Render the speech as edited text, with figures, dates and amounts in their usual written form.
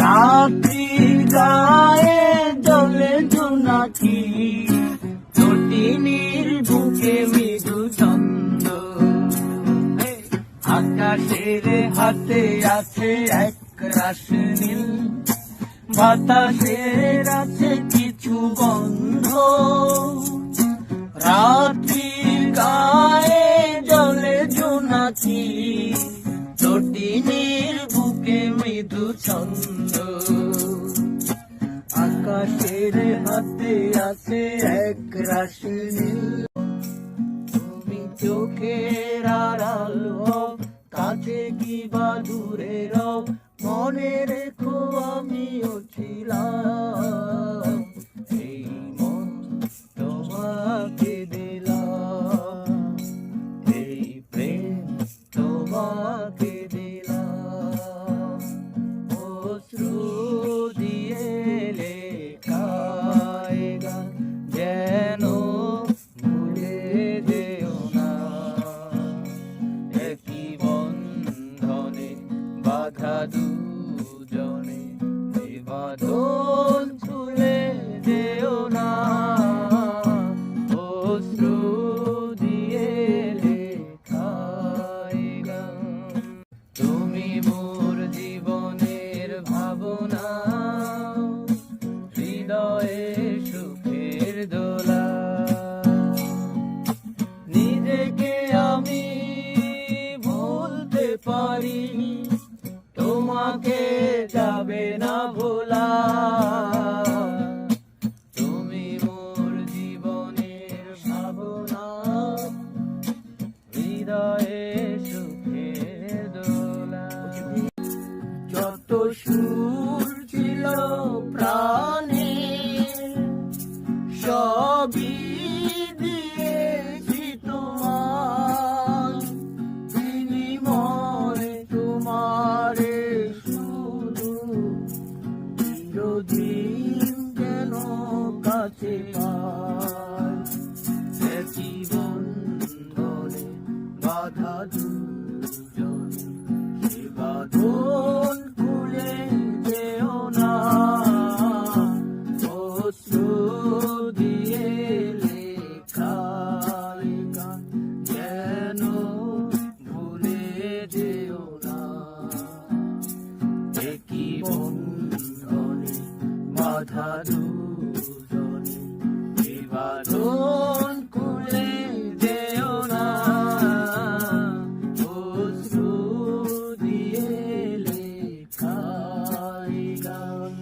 রাত্রি গায়ে জ্বলে জোনাকি, তটিনীর বুকে মৃদু ছন্দ। আকাশের হাতে আছে এক রাশ নীল, বাতাসের আছে কিছু গন্ধ। রাত্রি গায়ে জ্বলে জোনাকি, তটিনীর বুকে মৃদু ছন্দ। আকাশের হাতে আছে এক রাশ নীল। তুমি চোখের আড়াল হও, কাছে কি বা দূরে রও, মনে রেখো আমিও ছিলাম। এই মন তোমাকে দিলাম, এই প্রেম তোমাকে দিলাম। অশ্রু দিয়ে লেখা এ গান যেন ভুলে যেও না। একই বন্ধনে বাঁধা দুজনে, এ বাঁধন খুলে যেও না। অশ্রু দিয়ে লেখা এ গান। তুমি মোর জীবনের ভাবনা, হৃদয়ে সুখের দোলা। নিজেকে আমি ভুলতে পারিনি, তোমাকে যাবে না ভোলা। তুমি মোর জীবনের ভাবনা, হৃদয়ে সুখের দোলা। যত সুর ছিল প্রাণে, সবই দিয়েছি তোমায়। বিনিময়ে তোমারে শুধু চিরদিন যেন কাছে পাই। একই বন্ধনে বাঁধা দুজনে, সে বাঁধন খুলে যেও না। অশ্রু দিয়ে লেখা এ গান যেন ভুলে যেও না। একই বন্ধনে বাঁধা দুজনে, এ বাঁধন খুলে যেও না। অশ্রু দিয়ে লেখা এ গান।